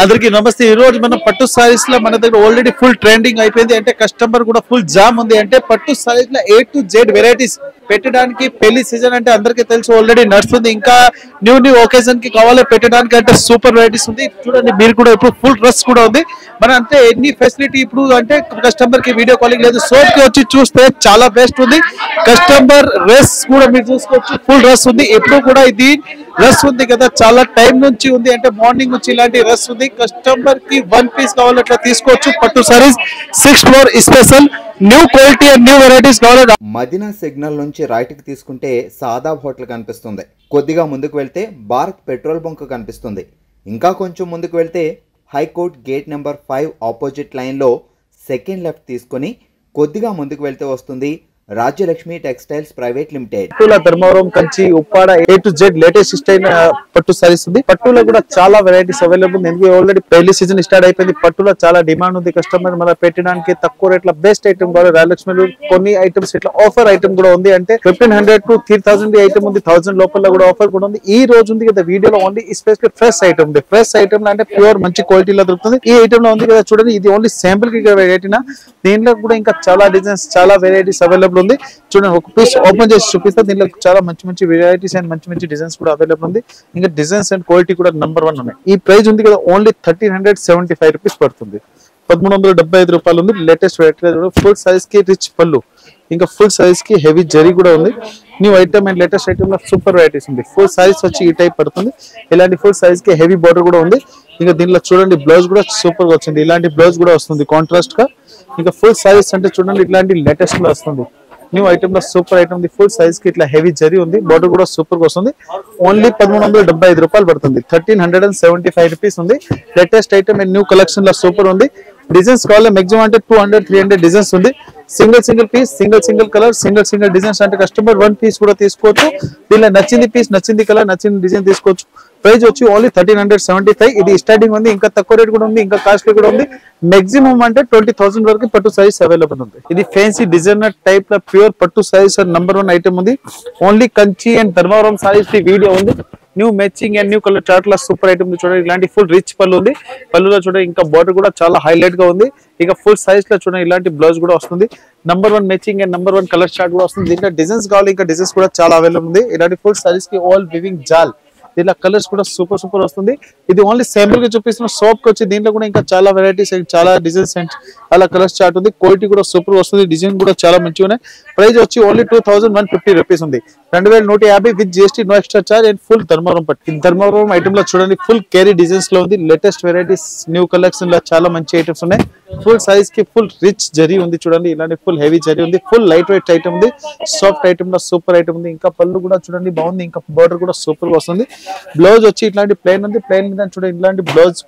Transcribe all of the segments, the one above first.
అందరికీ నమస్తే. ఈ రోజు మనం పట్టు సారీస్ లో మన దగ్గర ఆల్రెడీ ఫుల్ ట్రెండింగ్ అయిపోయింది. అంటే కస్టమర్ కూడా ఫుల్ జామ్ ఉంది. అంటే పట్టు సారీస్ లో A to Z వెరైటీస్ పెట్టడానికి పెళ్లి సీజన్ అంటే అందరికీ తెలుసు ఆల్రెడీ నడుస్తుంది. ఇంకా న్యూ ఒకేజన్ కి కావాలి పెట్టడానికి అంటే సూపర్ వెరైటీస్ ఉంది. చూడండి మీరు కూడా ఇప్పుడు ఫుల్ రష్ కూడా ఉంది. మన అంటే ఎన్ని ఫెసిలిటీ ఇప్పుడు అంటే కస్టమర్ కి వీడియో కాలింగ్ లేదు. షాప్ కి వచ్చి చూస్తే చాలా బెస్ట్ ఉంది. కస్టమర్ రష్ కూడా మీరు చూసుకోవచ్చు, ఫుల్ రష్ ఉంది. ఎప్పుడు కూడా ఇది రష్ ఉంది కదా, చాలా టైం నుంచి ఉంది. అంటే మార్నింగ్ నుంచి ఇలాంటి రష్ ఉంది. కస్టమర్ కి వన్ పీస్ కావాలి అట్లా తీసుకోవచ్చు. పట్టు saris 6th floor special new quality and new varieties కావాలి. మదీనా సిగ్నల్ నుంచి రైట్ కి తీసుకుంటే సాదాబ్ హోటల్ కనిపిస్తుంది. కొద్దిగా ముందుకు వెళ్తే భారత్ పెట్రోల్ బంక్ కనిపిస్తుంది. ఇంకా కొంచెం ముందుకు వెళ్తే high court gate number 5 opposite line లో సెకండ్ లెఫ్ట్ తీసుకొని కొద్దిగా ముందుకు వెళ్తే వస్తుంది రాజ్యలక్ష్మి టెక్స్టైల్స్ ప్రైవేట్ లిమిటెడ్. పట్టుల Dharmavaram, Kanchi, Uppada A to Z latest style పట్టు సారీస్ ఉంది. పట్టులో కూడా చాలా వెరైటీస్ అవైలబుల్ ఉంది. ఎందుకంటే ఆల్రెడీ పెళ్లి సీజన్ స్టార్ట్ అయిపోయింది. పట్టులో చాలా డిమాండ్ ఉంది. కస్టమర్ మన పెట్టడానికి తక్కువ రేట్ల బెస్ట్ ఐటమ్ కూడా రాజలక్ష్మి కొన్ని ఐటమ్స్ ఇట్లా ఆఫర్ ఐటమ్ కూడా ఉంది. అంటే 1500 to 3000 ఐటమ్ ఉంది. 1000 లోపల కూడా ఆఫర్ కూడా ఉంది. ఈ రోజు ఉంది కదా వీడియోలో ఓన్లీ స్పెషల్ ఫ్రెష్ ఐటమ్ ఉంది. ఫ్రెష్ ఐటమ్ అంటే ప్యూర్ మంచి క్వాలిటీలో దొరుకుతుంది. ఈ ఐటమ్ లో ఉంది కదా చూడండి, ఇది ఓన్లీ శాంపుల్ కి వెరైటీనా. దీంట్లో కూడా ఇంకా చాలా డిజైన్స్ చాలా వెరైటీస్ అవైలబుల్ ఉంది. చూడండి ఒక పీస్ ఓపెన్ చేసి చూపిస్తే దీంట్లో చాలా మంచి మంచి వెరైటీస్ అండ్ మంచి మంచి డిజైన్స్ కూడా అవైలబుల్ ఉంది. ఇంకా డిజైన్స్ అండ్ క్వాలిటీ కూడా నెంబర్ 1 ఉన్నాయి. ఈ ప్రైస్ ఉంది కదా ఓన్లీ 1375 రూపీస్ పడుతుంది. 1375 రూపాయలు ఉంది. లేటెస్ట్ వెరైటీ ఫుల్ సైజ్ కి రిచ్ పళ్ళు, ఇంకా ఫుల్ సైజ్ కి హెవీ జరీ కూడా ఉంది. New item and latest item లో సూపర్ వెరైటీస్ ఉంది. ఫుల్ సైజ్ వచ్చి ఈ టైప్ పడుతుంది. ఇలాంటి ఫుల్ సైజ్ కి హెవీ బార్డర్ కూడా ఉంది. ఇంకా దీనిలో చూడండి బ్లౌజ్ కూడా సూపర్ గా వచ్చింది. ఇలాంటి బ్లౌజ్ కూడా వస్తుంది కాంట్రాస్ట్ గా. ఇంకా ఫుల్ సైజ్ అంటే చూడండి ఇట్లాంటి లేటెస్ట్ లో వస్తుంది. న్యూ ఐటమ్ లో సూపర్ ఐటమ్ ఉంది. ఫుల్ సైజ్ కి ఇట్లా హెవీ జరీ ఉంది. బార్డర్ కూడా సూపర్ గా వస్తుంది. ఓన్లీ 1375 రూపాయలు పడుతుంది. 1375 రూపీస్ ఉంది. Latest item and new collection లో సూపర్ ఉంది. డిజైన్స్ కావాలి మాక్సిమం అంటే 200-300 డిజైన్స్ ఉంది. Single piece, single colour, single designs అంటే కస్టమర్ వన్ పీస్ కూడా తీసుకోవచ్చు. దీనిలో నచ్చింది పీస్, నచ్చింది కలర్, నచ్చింది డిజైన్ తీసుకోవచ్చు. ప్రైస్ వచ్చి ఓన్లీ 1375. ఇది స్టార్టింగ్ ఉంది. ఇంకా తక్కువ రేట్ కూడా ఉంది, ఇంకా కాస్ట్లీ కూడా ఉంది. మాక్సిమం అంటే 20,000 వరకు పట్టు సారీస్ అవైలబుల్ ఉంది. ఇది ఫ్యాన్సీ డిజైనర్ టైప్ లో ప్యూర్ పట్టు సారీస్ నెంబర్ 1 ఐటమ్ ఉంది. Only Kanchi and Dharmavaram sarees video ఉంది. New matching and new colour chart లో సూపర్ ఐటమ్ చూడండి. ఇలాంటి ఫుల్ రిచ్ పళ్ళు ఉంది. పళ్ళులో చూడండి ఇంకా బార్డర్ కూడా చాలా హైలైట్ గా ఉంది. ఇక ఫుల్ సైజ్ లో చూడండి ఇలాంటి బ్లౌజ్ కూడా వస్తుంది. Number 1 matching and number 1 colour chart కూడా వస్తుంది. దీంట్లో డిజైన్స్ కావాలి, ఇంకా డిజైన్స్ కూడా చాలా అవైలబుల్ ఉంది. ఇలాంటి ఫుల్ సారీస్ కి ఆల్ వివింగ్ జాల్, దీనిలో కలర్స్ కూడా సూపర్ వస్తుంది. ఇది ఓన్లీ శాంపుల్ గా చూపిస్తున్న. షాప్ కి వచ్చి దీంట్లో కూడా ఇంకా చాలా వెరైటీస్ అండ్ చాలా డిజైన్స్ అండ్ అలా కలర్స్ చార్ట్ ఉంది. క్వాలిటీ కూడా సూపర్ వస్తుంది. డిజైన్ కూడా చాలా మంచిగా ఉన్నాయి. ప్రైస్ వచ్చి ఓన్లీ 2150 రూపీస్ ఉంది. 2150 with GST no extra charge and full Dharmavaram పట్టు. ఈ ధర్మవరం ఐటమ్ లో చూడండి ఫుల్ క్యారీ డిజైన్స్ లో ఉంది. లేటెస్ట్ వెరైటీస్ న్యూ కలెక్షన్ లో చాలా మంచి ఐటమ్స్ ఉన్నాయి. ఫుల్ సైజ్ కి ఫుల్ రిచ్ జరీ ఉంది. చూడండి ఇలాంటి ఫుల్ హెవీ జరీ ఉంది. ఫుల్ లైట్ వెయిట్ ఐటమ్ ఉంది. సాఫ్ట్ ఐటమ్ లో సూపర్ ఐటమ్ ఉంది. ఇంకా పళ్ళు కూడా చూడండి బాగుంది. ఇంకా బార్డర్ కూడా సూపర్ గా వస్తుంది. బ్లౌజ్ వచ్చి ఇట్లాంటి ప్లెయిన్ ఉంది. ప్లెయిన్ మీద చూడండి ఇలాంటి బ్లౌజ్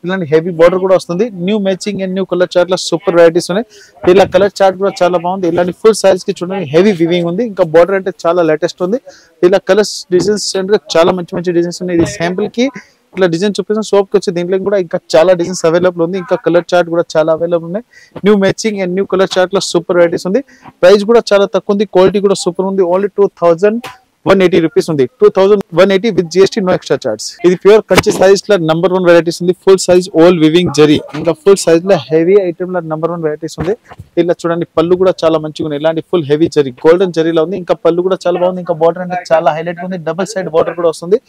ఇలాంటి హెవీ బార్డర్ కూడా వస్తుంది. New matching and new colour chart లో సూపర్ వెరైటీస్ ఉన్నాయి. ఇలా కలర్ చార్ట్ కూడా చాలా బాగుంది. ఇలాంటి ఫుల్ సైజ్ కి చూడండి హెవీ వివింగ్ ఉంది. ఇంకా బార్డర్ అంటే చాలా లేటెస్ట్ ఉంది. ఇలా కలర్స్ డిజైన్స్ అంటే చాలా మంచి డిజైన్స్ ఉన్నాయి. ఇది శాంపుల్ కి ఇట్లా డిజైన్ చూపిస్తాం. షాప్ కి వచ్చి దీంట్లో కూడా ఇంకా చాలా డిజైన్స్ అవైలబుల్ ఉంది. ఇంకా కలర్ చార్ట్ కూడా చాలా అవైలబుల్ ఉన్నాయి. New matching and new colour chart లో సూపర్ వెరైటీస్ ఉంది. ప్రైస్ కూడా చాలా తక్కువ ఉంది. క్వాలిటీ కూడా సూపర్ ఉంది. ఓన్లీ 2180 రూపీస్ ఉంది. 2180 with GST no extra charge. ఇది ప్యూర్ కంచి సైజ్ లో నెంబర్ 1 వెరైటీస్ ఉంది. Full size all weaving zari, ఇంకా ఫుల్ సైజ్ లో హెవీ ఐటమ్ లో నెంబర్ 1 వెరైటీస్ ఉంది. ఇలా చూడండి పళ్ళు కూడా చాలా మంచిగా ఉన్నాయి. ఇలాంటి ఫుల్ హెవీ జరీ గోల్డెన్ జరీలో ఉంది. ఇంకా పళ్ళు కూడా చాలా బాగుంది. ఇంకా బార్డర్ అంటే చాలా హైలైట్ ఉంది. డబుల్ సైడ్ బార్డర్ కూడా వస్తుంది.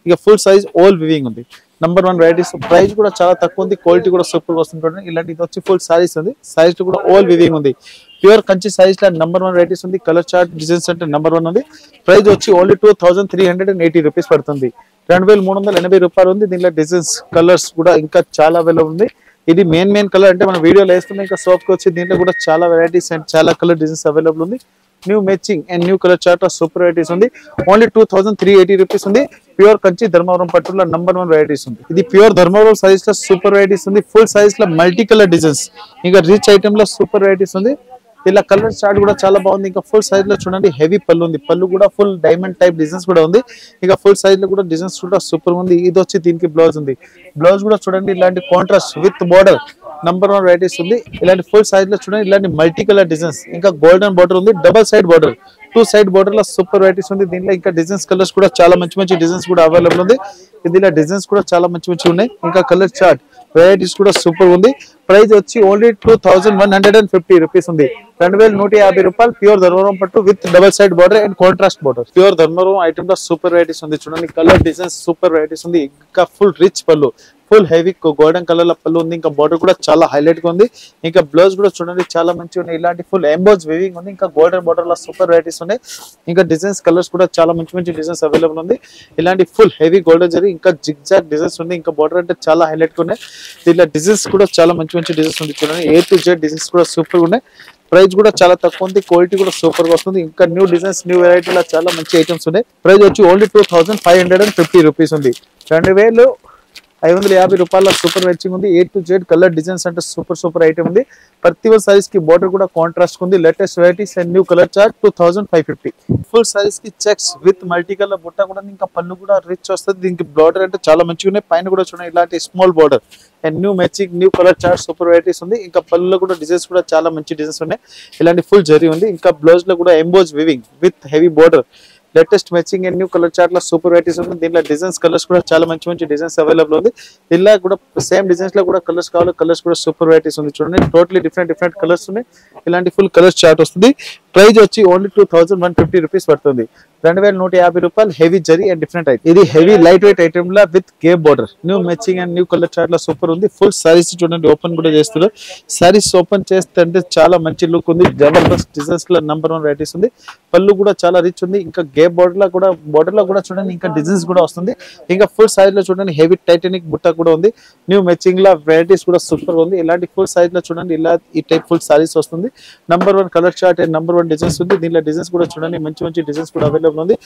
ఇక ఫుల్ సైజ్ ఆల్ వివింగ్ ఉంది. Number 1 varieties. ప్రైస్ కూడా చాలా తక్కువ ఉంది. క్వాలిటీ కూడా సూపర్ గా వస్తుంది. ఇలాంటి ఇది వచ్చి ఫుల్ సారీస్ ఉంది. సైజ్ కూడా ఆల్ వివింగ్ ఉంది. ప్యూర్ కంచి సైజ్ లో నెంబర్ 1 వెరైటీస్ ఉంది. కలర్ చార్ట్ డిజైన్స్ అంటే నెంబర్ 1 ఉంది. ప్రైస్ వచ్చి ఓన్లీ 2380 రూపీస్ పడుతుంది. 2380 రూపాయలు ఉంది. దీనిలో డిజైన్స్ కలర్స్ కూడా ఇంకా చాలా అవైలబుల్ ఉంది. ఇది మెయిన్ కలర్ అంటే మనం వీడియోలో వేస్తున్నాం. ఇంకా షాప్ కి వచ్చి దీంట్లో కూడా చాలా వెరైటీస్ అండ్ చాలా కలర్ డిజైన్స్ అవైలబుల్ ఉంది. New matching and new colour chart super varieties ఉంది. ఓన్లీ 2380 రూపీస్ ఉంది. ప్యూర్ కంచి ధర్మవరం పట్టులో నెంబర్ 1 వెరైటీస్ ఉంది. ఇది ప్యూర్ ధర్మవరం సైజ్ లో సూపర్ వెరైటీస్ ఉంది. ఫుల్ సైజ్ లో మల్టీ కలర్ డిజైన్స్, ఇంకా రిచ్ ఐటమ్ లో సూపర్ వెరైటీస్ ఉంది. ఇలా కలర్ చార్ట్ కూడా చాలా బాగుంది. ఇంకా ఫుల్ సైజ్ లో చూడండి హెవీ పళ్ళు ఉంది. పళ్ళు కూడా ఫుల్ డైమండ్ టైప్ డిజైన్స్ కూడా ఉంది. ఇక ఫుల్ సైజ్ లో కూడా డిజైన్స్ కూడా సూపర్ ఉంది. ఇది వచ్చి దీనికి బ్లౌజ్ ఉంది. బ్లౌజ్ కూడా చూడండి ఇలాంటి contrast with border number 1 varieties ఉంది. ఇలాంటి ఫుల్ సైజ్ లో చూడండి ఇలాంటి మల్టీ కలర్ డిజైన్స్, ఇంకా గోల్డెన్ బార్డర్ ఉంది. Double side border two side border లో సూపర్ వెరైటీస్ ఉంది. దీంట్లో ఇంకా డిజైన్స్ కలర్స్ కూడా చాలా మంచి డిజైన్స్ కూడా అవైలబుల్ ఉంది. దీనిలో డిజైన్స్ కూడా చాలా మంచి ఉన్నాయి. ఇంకా కలర్ చార్ట్ వెరైటీస్ కూడా సూపర్ ఉంది. ప్రైస్ వచ్చి ఓన్లీ 2150 రూపీస్ ఉంది. 2150 రూపాయలు ప్యూర్ ధర్మవరం పట్టు with double side border and contrast border. Pure Dharmavaram item లో సూపర్ వెరైటీస్ ఉంది. చూడండి కలర్ డిజైన్స్ సూపర్ వెరైటీస్ ఉంది. ఇంకా ఫుల్ రిచ్ పళ్ళు, ఫుల్ హెవీ గోల్డెన్ కలర్ లో పళ్ళు ఉంది. ఇంకా బార్డర్ కూడా చాలా హైలైట్ గా ఉంది. ఇంకా బ్లౌజ్ కూడా చూడండి చాలా మంచిగా ఉన్నాయి. ఇలాంటి ఫుల్ ఎంబోజ్ వీవింగ్ ఉంది. ఇంకా గోల్డెన్ బార్డర్ లో సూపర్ వెరైటీస్ ఉన్నాయి. ఇంకా డిజైన్స్ కలర్స్ కూడా చాలా మంచి డిజైన్స్ అవైలబుల్ ఉంది. ఇలాంటి ఫుల్ హెవీ గోల్డెన్ జరీ ఇంకా జిగ్ జాగ్ డిజైన్స్ ఉంది. ఇంకా బార్డర్ అంటే చాలా హైలైట్ గా ఉన్నాయి. దీనిలో డిజైన్స్ కూడా చాలా మంచి డిజైన్స్ ఉంది. చూడండి A to Z డిజైన్స్ కూడా సూపర్ ఉన్నాయి. ప్రైస్ కూడా చాలా తక్కువ ఉంది. క్వాలిటీ కూడా సూపర్ గా వస్తుంది. ఇంకా న్యూ డిజైన్స్ న్యూ వెరైటీలో చాలా మంచి ఐటమ్స్ ఉన్నాయి. ప్రైస్ వచ్చి ఓన్లీ 2550 రూపీస్ ఉంది. 2550 రూపాయల సూపర్ మ్యాచింగ్ ఉంది. A to Z colour designs అంటే సూపర్ ఐటమ్ ఉంది. ప్రతి ఒక్క సారీస్ కి బోర్డర్ కూడా కాంట్రాస్ట్ ఉంది. Latest varieties and new colour chart 2550. Full saris కి చెక్స్ విత్ మల్టీ కలర్ బుట్ట కూడా ఇంకా పళ్ళు కూడా రిచ్ వస్తుంది. దీనికి బోర్డర్ అంటే చాలా మంచిగా ఉన్నాయి. పైన కూడా చూడండి ఇలాంటి small border and new matching new colour chart super varieties ఉంది. ఇంకా పళ్ళులో కూడా డిజైన్స్ కూడా చాలా మంచి డిజైన్స్ ఉన్నాయి. ఇలాంటి ఫుల్ జరీ ఉంది. ఇంకా బ్లౌజ్ లో కూడా emboss weaving with heavy border latest matching and new colour chart లో సూపర్ వెరైటీస్ ఉంది. దీంట్లో డిజైన్స్ కలర్స్ కూడా చాలా మంచి డిజైన్స్ అవైలబుల్ ఉంది. దీనిలో కూడా సేమ్ డిజైన్స్ లో కూడా కలర్స్ కావాలి. కలర్స్ కూడా సూపర్ వెరైటీస్ ఉంది. చూడండి టోటలీ డిఫరెంట్ కలర్స్ ఉన్నాయి. ఇలాంటి ఫుల్ కలర్స్ చార్ట్ వస్తుంది. ప్రైస్ వచ్చి ఓన్లీ 2150 రూపీస్ పడుతుంది. 2150 రూపాయలు heavy zari and different item. ఇది హెవీ లైట్ వెయిట్ ఐటమ్ లా with gap border new matching and new colour chart లో సూపర్ ఉంది. ఫుల్ సారీస్ చూడండి ఓపెన్ కూడా చేస్తున్నారు. సారీస్ ఓపెన్ చేస్తే చాలా మంచి లుక్ ఉంది. జబర్దస్త్ డిజైన్స్ లో నంబర్ 1 వెరైటీస్ ఉంది. పళ్ళు కూడా చాలా రిచ్ ఉంది. ఇంకా గేప్ బోర్డర్ లో కూడా చూడండి ఇంకా డిజైన్స్ కూడా వస్తుంది. ఇంకా ఫుల్ సైజ్ లో చూడండి హెవీ టైటానిక్ బుట్ట కూడా ఉంది. న్యూ మ్యాచింగ్ లా వెరైటీస్ కూడా సూపర్ ఉంది. ఇలాంటి ఫుల్ సైజ్ లో చూడండి ఇలా ఈ టైప్ ఫుల్ సారీస్ వస్తుంది. Number 1 colour chart and number 1 designs ఉంది. దీనిలో డిజైన్స్ కూడా చూడండి మంచి డిజైన్స్ కూడా అవైలబుల్ ఉంది.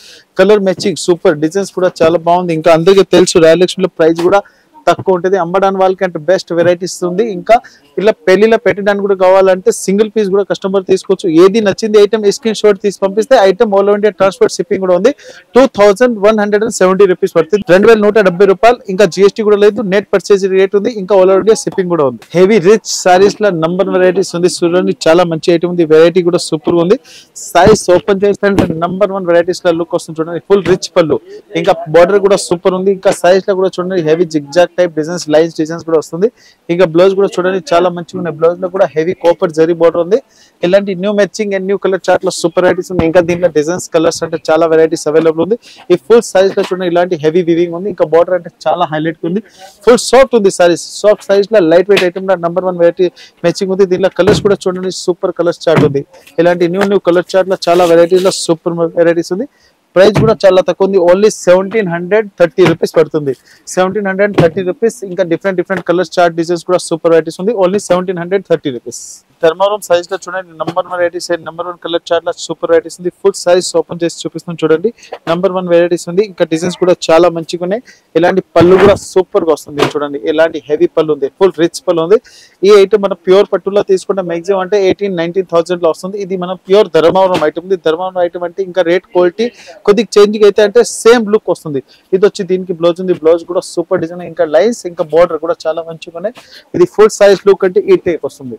కలర్ మ్యాచింగ్ సూపర్ డిజైన్స్ కూడా చాలా బాగుంది. ఇంకా అందరికీ తెలుసు రాయలక్ష్మిలో ప్రైస్ కూడా తక్కువ ఉంటుంది. అమ్మడానికి వాళ్ళకంటే బెస్ట్ వెరైటీస్ ఉంది. ఇంకా ఇలా పెళ్లిలో పెట్టడానికి కూడా కావాలంటే సింగిల్ పీస్ కూడా కస్టమర్ తీసుకోవచ్చు. ఏది నచ్చింది ఐటమ్ స్క్రీన్ షాట్ తీసి పంపిస్తే item all India transport shipping కూడా ఉంది. 2170 రూపీస్ పడుతుంది. 2170 రూపాయలు. ఇంకా GST కూడా లేదు. నెట్ పర్చేజ్ రేట్ ఉంది. ఇంకా ఆల్ ఇండియా షిప్పింగ్ కూడా ఉంది. హెవీ రిచ్ సారీస్ లో నంబర్ వెరైటీస్ ఉంది. చూడండి చాలా మంచి ఐటమ్ ఉంది. వెరైటీ కూడా సూపర్ ఉంది. సారీస్ ఓపెన్ చేస్తే నంబర్ 1 వెరైటీస్ లో లుక్ వస్తుంది. చూడండి ఫుల్ రిచ్ పళ్ళు. ఇంకా బార్డర్ కూడా సూపర్ ఉంది. ఇంకా సారీస్ లో కూడా చూడండి heavy zigzag type designs lines designs కూడా వస్తుంది. ఇంకా బ్లౌజ్ కూడా చూడండి చాలా మంచిగా ఉన్నాయి. బ్లౌజ్ లో కూడా హెవీ కాపర్ జరీ బోర్డర్ ఉంది. ఇలాంటి new matching and new colour chart లో సూపర్ వెరైటీస్ ఉంది. ఇంకా దీంట్లో డిజైన్స్ కలర్స్ అంటే చాలా వెరైటీస్ అవైలబుల్ ఉంది. ఈ ఫుల్ సైజ్ లో చూడండి ఇలాంటి హెవీ వివింగ్ ఉంది. ఇంకా బార్డర్ అంటే చాలా హైలైట్ ఉంది. ఫుల్ సాఫ్ట్ ఉంది సారీస్. సాఫ్ట్ సైజ్ లో లైట్ వెయిట్ ఐటమ్ లో నంబర్ 1 వెరైటీ మ్యాచింగ్ ఉంది. దీంట్లో కలర్స్ కూడా చూడండి సూపర్ కలర్స్ చార్ట్ ఉంది. ఇలాంటి న్యూ కలర్ చార్ట్ లో చాలా వెరైటీస్ లో సూపర్ వెరైటీస్ ఉంది. ప్రైస్ కూడా చాలా తక్కువ ఉంది. ఓన్లీ 1730 రూపీస్ పడుతుంది. 1730 రూపీస్. ఇంకా డిఫరెంట్ కలర్స్ చార్ట్ డిజైన్స్ కూడా సూపర్ వెరైటీస్ ఉంది. Only 1730 rupees. ధర్మవరం సైజ్ లో చూడండి number 1 varieties and number 1 colour chart లో సూపర్ వెరైటీస్ ఉంది. ఫుల్ సైజ్ ఓపెన్ చేసి చూపిస్తాం చూడండి. నంబర్ 1 వెరైటీస్ ఉంది. ఇంకా డిజైన్స్ కూడా చాలా మంచిగా ఉన్నాయి. ఇలాంటి పళ్ళు కూడా సూపర్ గా వస్తుంది. చూడండి ఇలాంటి హెవీ పళ్ళు ఉంది. ఫుల్ రిచ్ పళ్ళు ఉంది. ఈ ఐటమ్ మనం ప్యూర్ పట్టులో తీసుకుంటే మాక్సిమం అంటే 18-19,000 లో వస్తుంది. ఇది మనం ప్యూర్ ధర్మవరం ఐటమ్ ఉంది. ధర్మవరం ఐటమ్ అంటే ఇంకా రేట్ క్వాలిటీ కొద్దిగా చేంజింగ్ అయితే అంటే సేమ్ లుక్ వస్తుంది. ఇది వచ్చి దీనికి బ్లౌజ్ ఉంది. బ్లౌజ్ కూడా సూపర్ డిజైన్. ఇంకా లైన్స్ ఇంకా బోర్డర్ కూడా చాలా మంచిగా ఉన్నాయి. ఇది ఫుల్ సైజ్ లుక్ అంటే ఈ టైప్ వస్తుంది.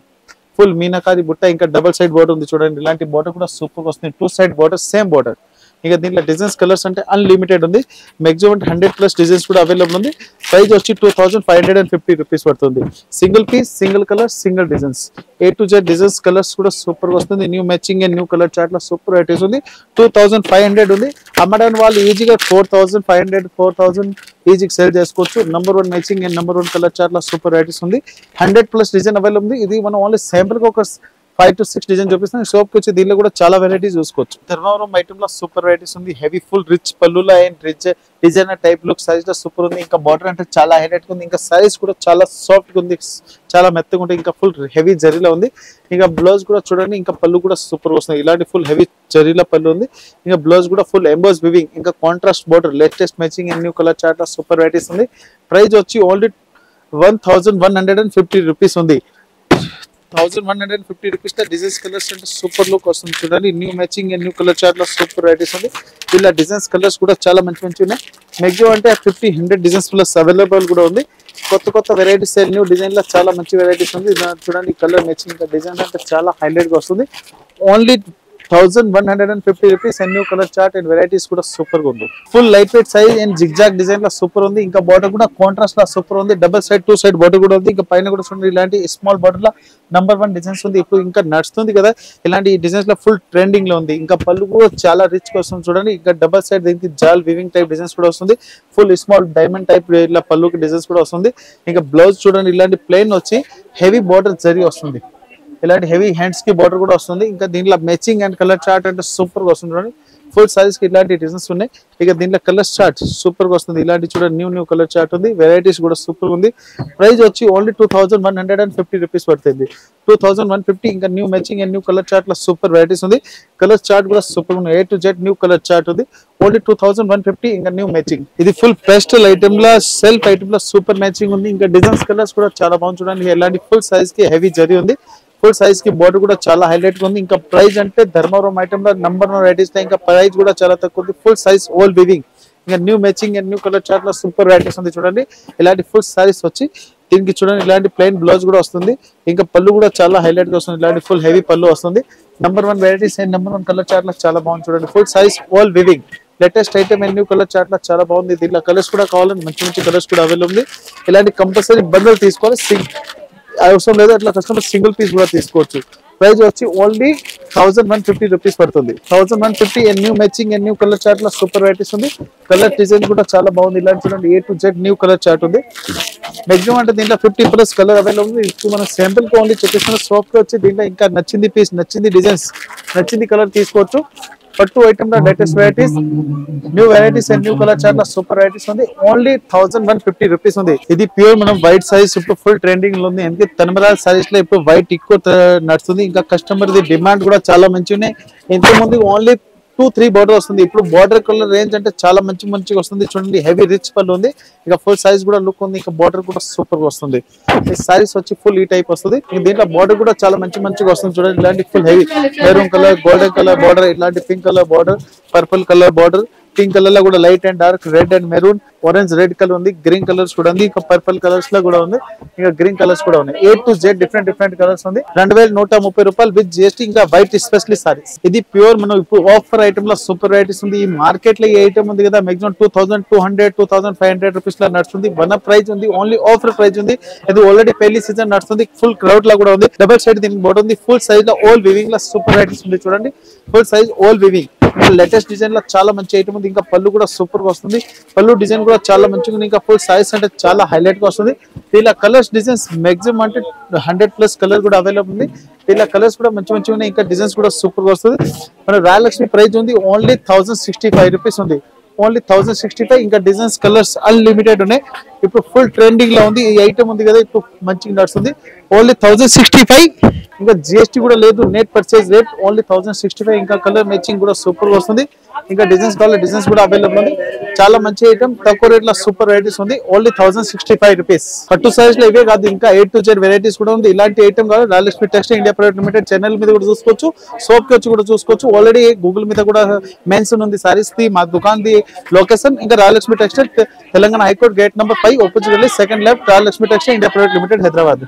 ఫుల్ మీనాకారి బుట్ట ఇంకా డబుల్ సైడ్ బోర్డర్ ఉంది. చూడండి ఇలాంటి బోర్డర్ కూడా సూపర్ వస్తుంది. 2 సైడ్ బోర్డర్ సేమ్ బోర్డర్. ఇంకా దీంట్లో డిజైన్స్ కలర్స్ అంటే అన్లిమిటెడ్ ఉంది. మాక్సిమం 100+ డిజైన్స్ కూడా అవైలబుల్ ఉంది. ప్రైస్ వచ్చి 2550 రూపీస్ పడుతుంది. Single piece single colour single designs. A to Z designs colours కూడా సూపర్ వస్తుంది. New matching and new colour chart లో సూపర్ వెరైటీస్ ఉంది. 2500 ఉంది. అమ్మడానికి వాళ్ళు ఈజీగా 4500 4000 ఈజీగా సేల్ చేసుకోవచ్చు. Number 1 matching and number 1 colour chart లో సూపర్ వెరైటీస్ ఉంది. 100+ డిజైన్ అవైలబుల్ ఉంది. ఇది మనం ఓన్లీ శాంపుల్ గా ఒక 5 to 6 డిజైన్ చూపిస్తాం. షాప్ కి వచ్చి దీనిలో కూడా చాలా వెరైటీస్ చూసుకోవచ్చు. ధర్మవరం ఐటమ్ లో సూపర్ వెరైటీస్ ఉంది. హెవీ ఫుల్ రిచ్ పళ్ళులో and rich designer type look size లో సూపర్ ఉంది. ఇంకా బార్డర్ అంటే చాలా హైలైట్ ఉంది. ఇంకా సైజ్ కూడా చాలా సాఫ్ట్ గా ఉంది. చాలా మెత్తగా ఉంటుంది. ఇంకా ఫుల్ హెవీ జరీలో ఉంది. ఇంకా బ్లౌజ్ కూడా చూడండి. ఇంకా పళ్ళు కూడా సూపర్ వస్తుంది. ఇలాంటి ఫుల్ హెవీ జరీలో పళ్ళు ఉంది. ఇంకా బ్లౌజ్ కూడా ఫుల్ ఎంబోస్ వివింగ్ ఇంకా contrast border latest matching and new colour chart లో సూపర్ వెరైటీస్ ఉంది. ప్రైస్ వచ్చి ఓన్లీ 1150 రూపీస్ ఉంది. 1150 రూపీస్ లో డిజైన్స్ కలర్స్ అంటే సూపర్ లుక్ వస్తుంది. చూడండి new matching and new colour chart లో సూపర్ వెరైటీస్ ఉంది. ఇలా డిజైన్స్ కలర్స్ కూడా చాలా మంచి ఉన్నాయి. మాక్సిమం అంటే 50-100 డిజైన్స్ ప్లస్ అవైలబుల్ కూడా ఉంది. కొత్త వెరైటీస్ న్యూ డిజైన్ లో చాలా మంచి వెరైటీస్ ఉంది. చూడండి కలర్ మ్యాచింగ్ డిజైన్ అంటే చాలా హైలైట్ గా వస్తుంది. Only 1150 rupees and new colour chart and varieties కూడా సూపర్ గా ఉంది. Full light weight size and zigzag design law super ఉంది. ఇంకా బార్డర్ కూడా కాంట్రాస్ట్ లా సూపర్ ఉంది. డబుల్ సైడ్ 2 సైడ్ బార్డర్ కూడా ఉంది. ఇంకా పైన కూడా చూడండి ఇలాంటి స్మాల్ బార్డర్ లా నంబర్ 1 డిజైన్స్ ఉంది. ఇప్పుడు ఇంకా నడుస్తుంది కదా ఇలాంటి డిజైన్స్ లో ఫుల్ ట్రెండింగ్ లో ఉంది. ఇంకా పళ్ళు కూడా చాలా రిచ్ గా వస్తుంది చూడండి. ఇంకా డబుల్ సైడ్ దీనికి జాల్ వీవింగ్ టైప్ డిజైన్స్ కూడా వస్తుంది. ఫుల్ స్మాల్ డైమండ్ టైప్ ఇలా పళ్ళుకి డిజైన్స్ కూడా వస్తుంది. ఇంకా బ్లౌజ్ చూడండి ఇలాంటి ప్లెయిన్ వచ్చి హెవీ బార్డర్ జరీ వస్తుంది. ఇలాంటి హెవీ హ్యాండ్స్ కి బార్డర్ కూడా వస్తుంది. ఇంకా దీంట్లో మ్యాచింగ్ అండ్ కలర్ చార్ట్ అంటే సూపర్ గా వస్తుంది చూడండి. ఫుల్ సైజ్ కి ఇలాంటి డిజైన్స్ ఉన్నాయి. ఇక దీంట్లో కలర్ చార్ట్ సూపర్ గా వస్తుంది. ఇలాంటి చూడండి న్యూ కలర్ చార్ట్ ఉంది. వెరైటీస్ కూడా సూపర్ ఉంది. ప్రైస్ వచ్చి ఓన్లీ 2150 రూపీస్ పడుతుంది. 2150. ఇంకా new matching and new colour chart లో సూపర్ వెరైటీస్ ఉంది. కలర్ చార్ట్ కూడా సూపర్ ఉంది. A to Z new colour chart ఉంది. ఓన్లీ 2150. ఇంకా న్యూ మ్యాచింగ్. ఇది ఫుల్ పేస్టల్ ఐటమ్ లా సెల్ఫ్ ఐటమ్ లో సూపర్ మ్యాచింగ్ ఉంది. ఇంకా డిజైన్స్ కలర్స్ కూడా చాలా బాగుంది చూడండి. ఇలాంటి ఫుల్ సైజ్ కి హెవీ జరీ ఉంది. ఫుల్ సైజ్ కి బార్డర్ కూడా చాలా హైలైట్ గా ఉంది. ఇంకా ప్రైస్ అంటే ధర్మవరం ఐటమ్ లో నంబర్ 1 వెరైటీస్ లో ఇంకా ప్రైస్ కూడా చాలా తక్కువ ఉంది. Full size whole weaving. ఇంకా new matching and new colour chart లో సూపర్ వెరైటీస్ ఉంది చూడండి. ఇలాంటి ఫుల్ సారీస్ వచ్చి దీనికి చూడండి ఇలాంటి ప్లెయిన్ బ్లౌజ్ కూడా వస్తుంది. ఇంకా పళ్ళు కూడా చాలా హైలైట్ గా వస్తుంది. ఇలాంటి ఫుల్ హెవీ పళ్ళు వస్తుంది. Number 1 varieties and number 1 colour chart లో చాలా బాగుంది చూడండి. Full size whole weaving latest item and new colour chart లో చాలా బాగుంది. దీంట్లో కలర్స్ కూడా కావాలని మంచి మంచి కలర్స్ కూడా అవైలబుల్ ఉంది. ఇలాంటి కంపల్సరీ బండల్ తీసుకోవాలి. అవసరం లేదు అట్లా కస్టమర్ సింగిల్ పీస్ కూడా తీసుకోవచ్చు. ప్రైస్ వచ్చి ఓన్లీ 1150 రూపీస్ పడుతుంది. 1150 and new matching and new colour chart లో సూపర్ వెరైటీస్ ఉంది. కలర్ డిజైన్ కూడా చాలా బాగుంది. ఇలాంటి చూడండి A to Z new colour chart ఉంది. మాక్సిమం అంటే దీంట్లో 50+ కలర్ అవైలబుల్ ఉంది. ఇప్పుడు మనం శాంపుల్ కి ఓన్లీ చెప్పేసిన షాప్ కి వచ్చి దీంట్లో ఇంకా నచ్చింది పీస్ నచ్చింది డిజైన్స్ నచ్చింది కలర్ తీసుకోవచ్చు. పట్టు ఐటమ్ లో latest varieties new varieties and new colour chart లో సూపర్ వెరైటీస్ ఉంది. ఓన్లీ 1150 రూపీస్ ఉంది. ఇది ప్యూర్ మనం వైట్ సైజ్ ఇప్పుడు ఫుల్ ట్రెండింగ్ లో ఉంది. ఎందుకంటే తనమరాజ్ సారీస్ లో ఇప్పుడు వైట్ ఎక్కువ నడుస్తుంది. ఇంకా కస్టమర్ ది డిమాండ్ కూడా చాలా మంచిగా ఉన్నాయి. ఇంతకుముందు ఓన్లీ 2-3 బార్డర్ వస్తుంది. ఇప్పుడు బార్డర్ కలర్ రేంజ్ అంటే చాలా మంచిగా వస్తుంది చూడండి. హెవీ రిచ్ పళ్ళు ఉంది. ఇక ఫుల్ సైజ్ కూడా లుక్ ఉంది. ఇంకా బార్డర్ కూడా సూపర్ గా వస్తుంది. ఈ సారీస్ వచ్చి ఫుల్ ఈ టైప్ వస్తుంది. దీంట్లో బార్డర్ కూడా చాలా మంచిగా వస్తుంది చూడండి. ఇలాంటి full heavy maroon colour golden colour border ఇలాంటి pink colour border purple colour border pink colour లో కూడా light and dark red and maroon orange red colour ఉంది. గ్రీన్ కలర్స్ కూడా ఉంది. ఇంకా పర్పుల్ కలర్స్ లో కూడా ఉంది. ఇంకా గ్రీన్ కలర్స్ కూడా ఉన్నాయి. A to Z different colours ఉంది. 2130 రూపాయలు విత్ GST. ఇంకా వైట్ ఎస్పెషల్లీ సారీస్. ఇది ప్యూర్ మనం ఇప్పుడు ఆఫర్ ఐటమ్ లో సూపర్ వెరైటీస్ ఉంది. ఈ మార్కెట్ లో ఈ ఐటమ్ ఉంది కదా మాక్సిమం 2200 2500 రూపీస్ లో నడుస్తుంది. వన్ ప్రైస్ ఉంది. ఓన్లీ ఆఫర్ ప్రైస్ ఉంది. ఇది ఆల్రెడీ పెళ్లి సీజన్ నడుస్తుంది. ఫుల్ క్రౌడ్ లో కూడా ఉంది. డబుల్ సైడ్ దీనికి బోర్డు ఉంది. ఫుల్ సైజ్ లో ఓల్ వివింగ్ లో సూపర్ వెరైటీస్ ఉంది చూడండి. Full size all weaving latest design లో చాలా మంచి ఐటమ్ ఉంది. ఇంకా పళ్ళు కూడా సూపర్ గా వస్తుంది. పళ్ళు డిజైన్ కూడా చాలా మంచిగా ఉంది. ఇంకా ఫుల్ సైజ్ అంటే చాలా హైలైట్ గా వస్తుంది. దీనిలో కలర్స్ డిజైన్స్ మాక్సిమం అంటే 100+ కలర్ కూడా అవైలబుల్ ఉంది. దీనిలో కలర్స్ కూడా మంచిగా ఉన్నాయి. ఇంకా డిజైన్స్ కూడా సూపర్ గా వస్తుంది. మన రాయలక్ష్మి ప్రైస్ ఉంది ఓన్లీ 1065 రూపీస్ ఉంది. ఓన్లీ 1065. ఇంకా డిజైన్స్ కలర్స్ అన్లిమిటెడ్ ఉన్నాయి. ఇప్పుడు ఫుల్ ట్రెండింగ్ లో ఉంది. ఈ ఐటమ్ ఉంది కదా ఇప్పుడు మంచిగా నడుస్తుంది. ఓన్లీ 1065. ఇంకా GST కూడా లేదు. Net purchase rate only 1065. ఇంకా కలర్ మ్యాచింగ్ కూడా సూపర్ గా వస్తుంది. ఇంకా డిజైన్స్ కావాలి డిజైన్స్ కూడా అవైలబుల్ ఉంది. చాలా మంచి ఐటమ్ తక్కువ రేట్ లో సూపర్ వెరైటీస్ ఉంది. Only 1065 rupees. పట్టు సైజ్ లో ఇవే కాదు ఇంకా A to Z వెరైటీస్ కూడా ఉంది. ఇలాంటి ఐటమ్ కావాలి Rayalakshmi textile India private limited channel మీద కూడా చూసుకోవచ్చు. షాప్ కి వచ్చి కూడా చూసుకోవచ్చు. ఆల్రెడీ గూగుల్ మీద కూడా మెన్షన్ ఉంది సారీస్ ది మా దుకాన్ ది లొకేషన్. ఇంకా Rayalakshmi textile Telangana high court gate number 5 opposite వెళ్ళి second left Rayalakshmi textile India private limited Hyderabad.